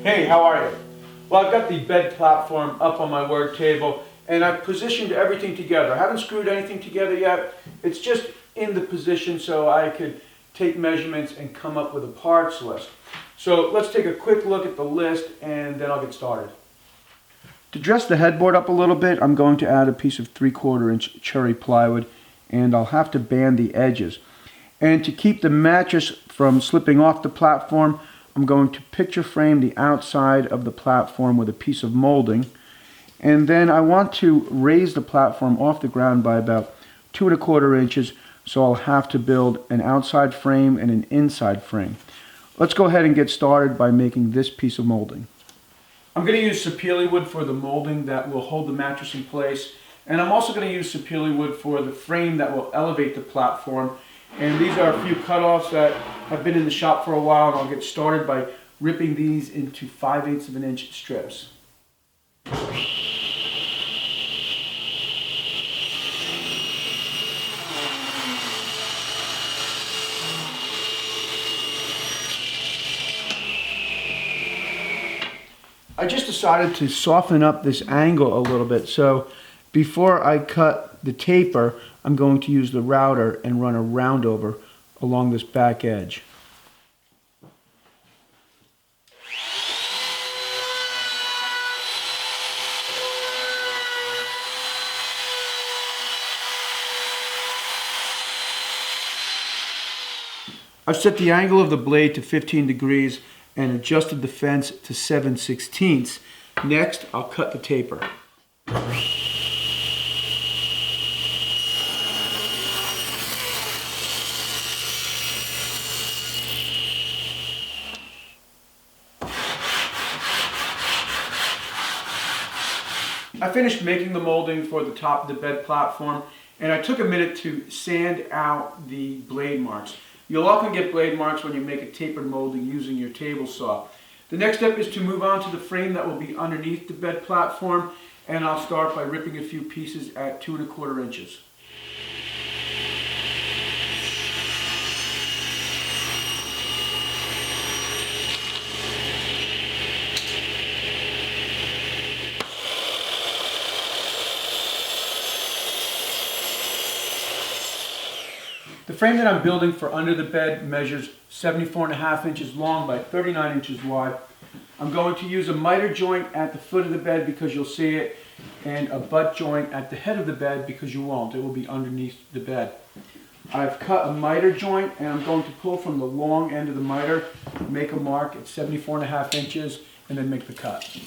Hey, how are you? Well, I've got the bed platform up on my work table and I've positioned everything together. I haven't screwed anything together yet. It's just in the position so I could take measurements and come up with a parts list. So let's take a quick look at the list and then I'll get started. To dress the headboard up a little bit, I'm going to add a piece of 3/4 inch cherry plywood and I'll have to band the edges. And to keep the mattress from slipping off the platform, I'm going to picture frame the outside of the platform with a piece of molding. And then I want to raise the platform off the ground by about 2 1/4 inches, so I'll have to build an outside frame and an inside frame. Let's go ahead and get started by making this piece of molding. I'm going to use sapele wood for the molding that will hold the mattress in place, and I'm also going to use sapele wood for the frame that will elevate the platform. And these are a few cutoffs that have been in the shop for a while, and I'll get started by ripping these into 5/8 of an inch strips. I just decided to soften up this angle a little bit, so before I cut the taper, I'm going to use the router and run a round over along this back edge. I've set the angle of the blade to 15 degrees and adjusted the fence to 7/16. Next, I'll cut the taper. I finished making the molding for the top of the bed platform, and I took a minute to sand out the blade marks. You'll often get blade marks when you make a tapered molding using your table saw. The next step is to move on to the frame that will be underneath the bed platform, and I'll start by ripping a few pieces at 2 1/4 inches. The frame that I'm building for under the bed measures 74.5 inches long by 39 inches wide. I'm going to use a miter joint at the foot of the bed because you'll see it, and a butt joint at the head of the bed because you won't. It will be underneath the bed. I've cut a miter joint and I'm going to pull from the long end of the miter, make a mark at 74.5 inches, and then make the cut.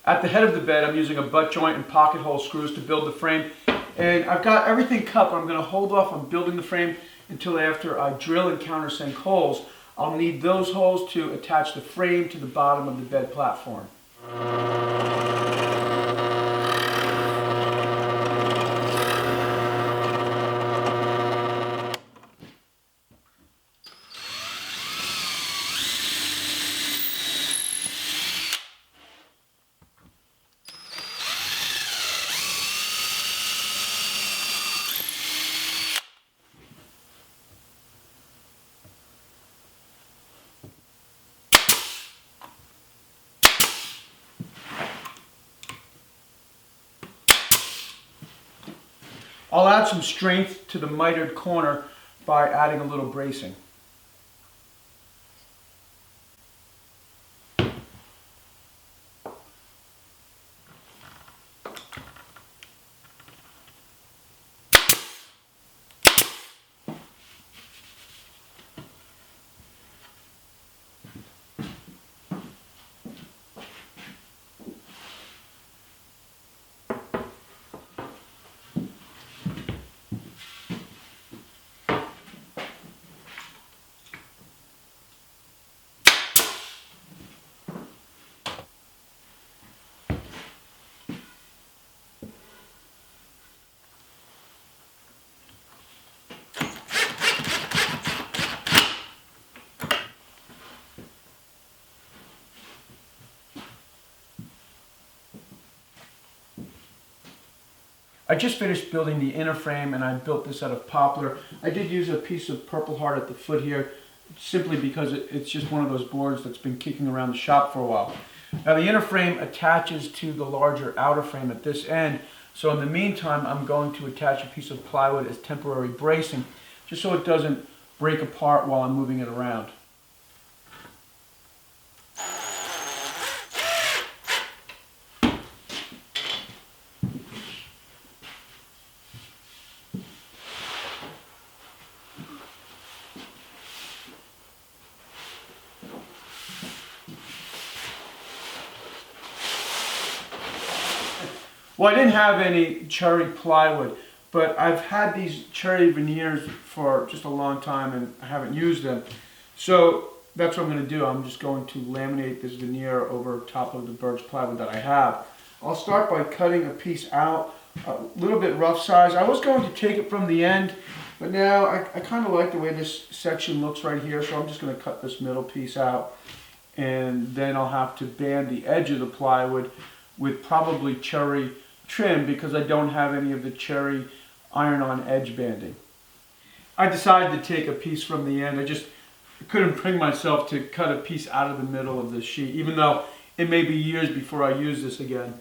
At the head of the bed, I'm using a butt joint and pocket hole screws to build the frame. And I've got everything cut, but I'm going to hold off on building the frame until after I drill and countersink holes. I'll need those holes to attach the frame to the bottom of the bed platform. I'll add some strength to the mitered corner by adding a little bracing. I just finished building the inner frame, and I built this out of poplar. I did use a piece of Purple Heart at the foot here, simply because it's just one of those boards that's been kicking around the shop for a while. Now the inner frame attaches to the larger outer frame at this end, so in the meantime I'm going to attach a piece of plywood as temporary bracing, just so it doesn't break apart while I'm moving it around. Well, I didn't have any cherry plywood, but I've had these cherry veneers for just a long time and I haven't used them. So that's what I'm going to do. I'm just going to laminate this veneer over top of the birch plywood that I have. I'll start by cutting a piece out, a little bit rough size. I was going to take it from the end, but now I kind of like the way this section looks right here, so I'm just going to cut this middle piece out, and then I'll have to band the edge of the plywood with probably cherry trim, because I don't have any of the cherry iron-on edge banding. I decided to take a piece from the end. I just couldn't bring myself to cut a piece out of the middle of this sheet, even though it may be years before I use this again.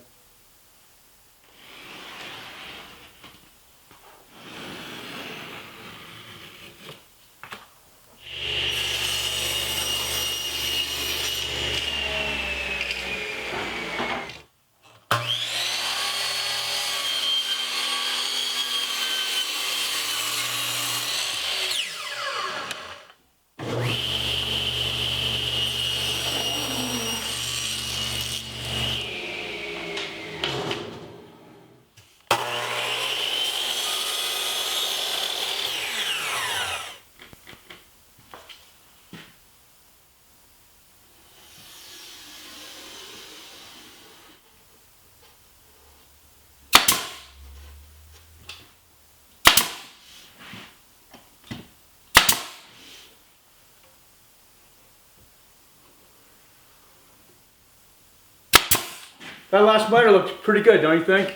That last miter looked pretty good, don't you think?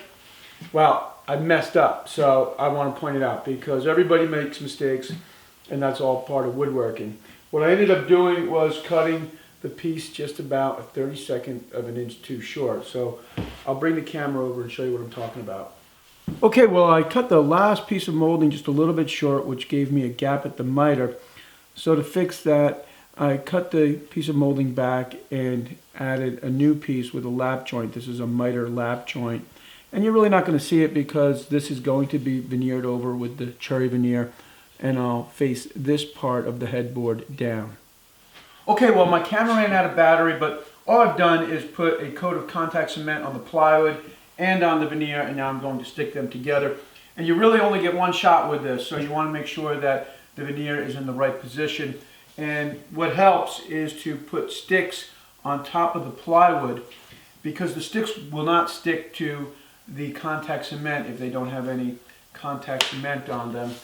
Well, I messed up, so I want to point it out because everybody makes mistakes, and that's all part of woodworking. What I ended up doing was cutting the piece just about a 32nd of an inch too short. So I'll bring the camera over and show you what I'm talking about. Okay, well, I cut the last piece of molding just a little bit short, which gave me a gap at the miter. So to fix that, I cut the piece of molding back and added a new piece with a lap joint. This is a miter lap joint. And you're really not going to see it because this is going to be veneered over with the cherry veneer, and I'll face this part of the headboard down. Okay, well, my camera ran out of battery, but all I've done is put a coat of contact cement on the plywood and on the veneer, and now I'm going to stick them together. And you really only get one shot with this, so you want to make sure that the veneer is in the right position. And what helps is to put sticks on top of the plywood, because the sticks will not stick to the contact cement if they don't have any contact cement on them.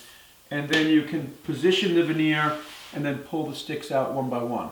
And then you can position the veneer and then pull the sticks out one by one.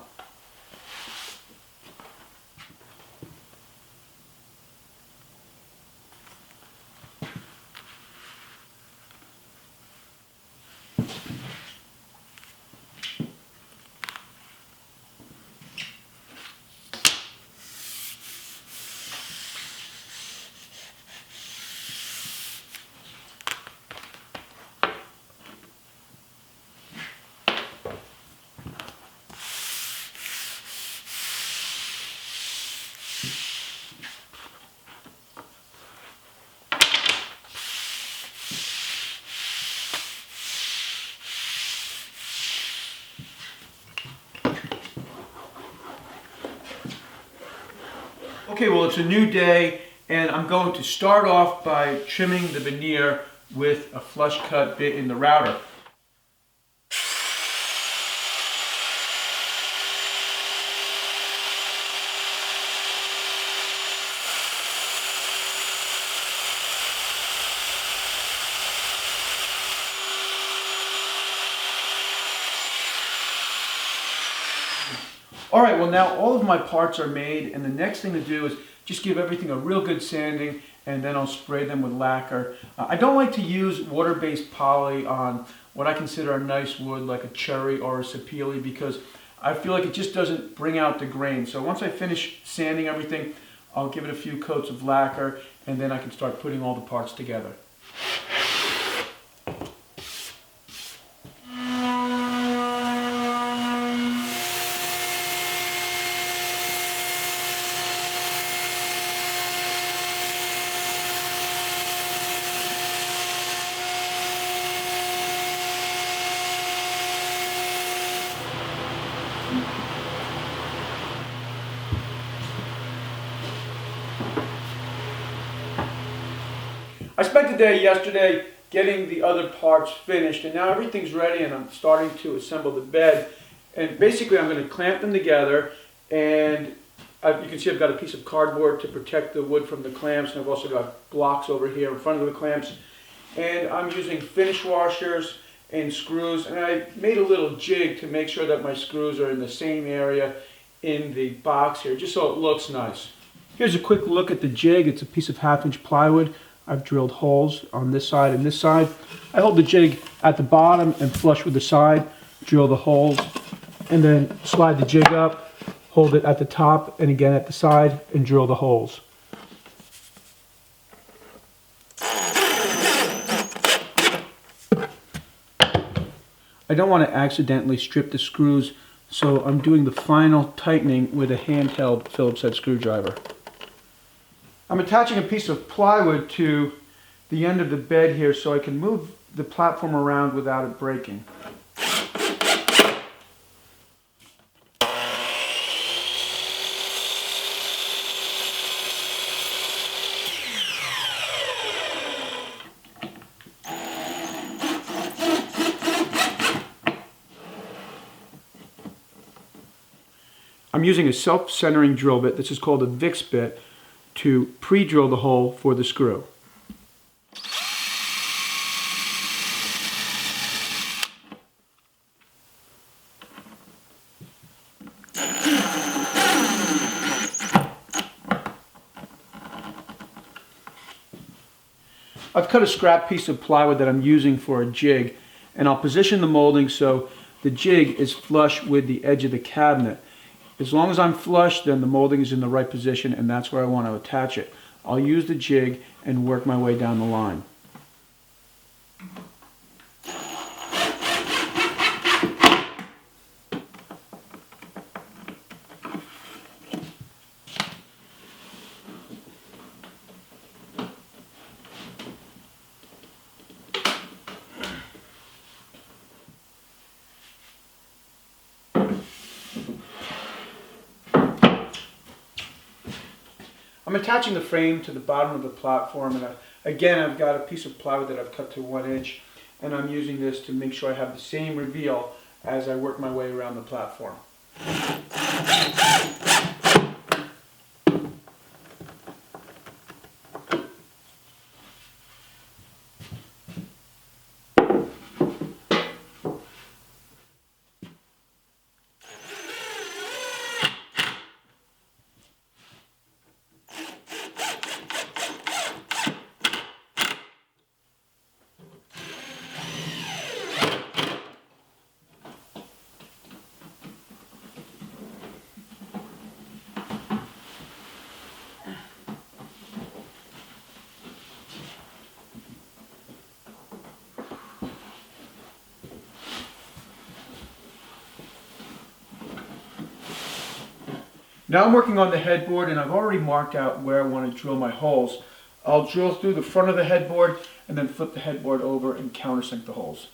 Okay, well, it's a new day, and I'm going to start off by trimming the veneer with a flush cut bit in the router. Alright, well, now all of my parts are made, and the next thing to do is just give everything a real good sanding and then I'll spray them with lacquer. I don't like to use water-based poly on what I consider a nice wood like a cherry or a sapele, because I feel like it just doesn't bring out the grain. So once I finish sanding everything, I'll give it a few coats of lacquer, and then I can start putting all the parts together. I spent the day yesterday getting the other parts finished, and now everything's ready and I'm starting to assemble the bed. And basically I'm going to clamp them together, and you can see I've got a piece of cardboard to protect the wood from the clamps, and I've also got blocks over here in front of the clamps. And I'm using finish washers and screws, and I made a little jig to make sure that my screws are in the same area in the box here, just so it looks nice. Here's a quick look at the jig. It's a piece of 1/2-inch plywood. I've drilled holes on this side and this side. I hold the jig at the bottom and flush with the side, drill the holes, and then slide the jig up, hold it at the top and again at the side, and drill the holes. I don't want to accidentally strip the screws, so I'm doing the final tightening with a handheld Phillips head screwdriver. I'm attaching a piece of plywood to the end of the bed here so I can move the platform around without it breaking. I'm using a self-centering drill bit, this is called a VIX bit, to pre-drill the hole for the screw. I've cut a scrap piece of plywood that I'm using for a jig, and I'll position the molding so the jig is flush with the edge of the cabinet. As long as I'm flush, then the molding is in the right position, and that's where I want to attach it. I'll use the jig and work my way down the line. I'm attaching the frame to the bottom of the platform, and again I've got a piece of plywood that I've cut to 1 inch, and I'm using this to make sure I have the same reveal as I work my way around the platform. Now I'm working on the headboard, and I've already marked out where I want to drill my holes. I'll drill through the front of the headboard and then flip the headboard over and countersink the holes.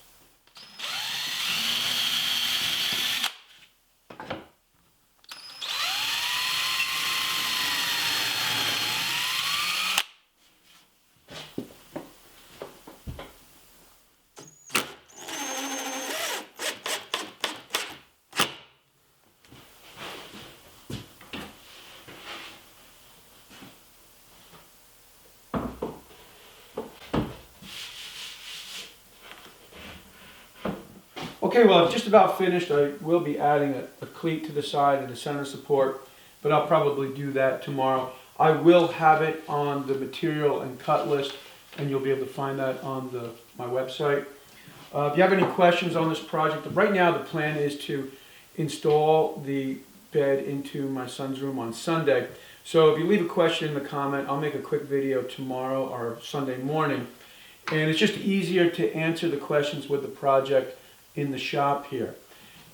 Okay, well, I've just about finished. I will be adding a cleat to the side and a center support, but I'll probably do that tomorrow. I will have it on the material and cut list, and you'll be able to find that on my website. If you have any questions on this project, right now the plan is to install the bed into my son's room on Sunday. So if you leave a question in the comment, I'll make a quick video tomorrow or Sunday morning. And it's just easier to answer the questions with the project in the shop here.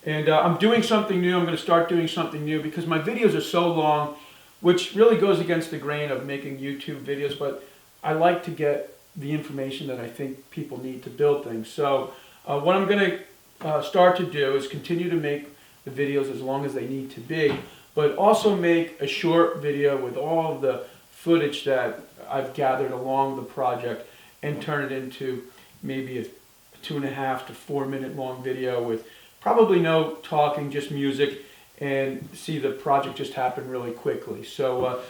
And I'm doing something new. I'm going to start doing something new because my videos are so long, which really goes against the grain of making YouTube videos, but I like to get the information that I think people need to build things. So what I'm going to start to do is continue to make the videos as long as they need to be, but also make a short video with all of the footage that I've gathered along the project and turn it into maybe a 2.5 to 4 minute long video with probably no talking, just music, and see the project just happen really quickly. So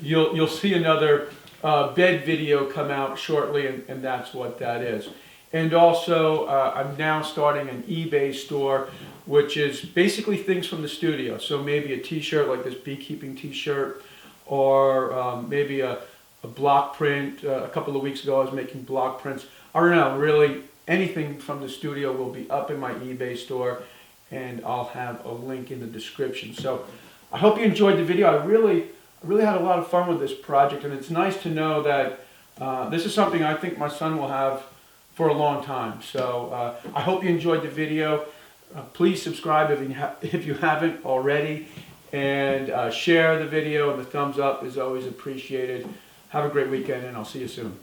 you'll see another bed video come out shortly, and that's what that is. And also, I'm now starting an eBay store, which is basically things from the studio. So maybe a t-shirt like this beekeeping t-shirt, or maybe a block print. A couple of weeks ago I was making block prints. I don't know, really anything from the studio will be up in my eBay store, and I'll have a link in the description. So I hope you enjoyed the video. I really had a lot of fun with this project, and it's nice to know that this is something I think my son will have for a long time. So I hope you enjoyed the video. Please subscribe if you haven't already, and share the video, and the thumbs up is always appreciated. Have a great weekend, and I'll see you soon.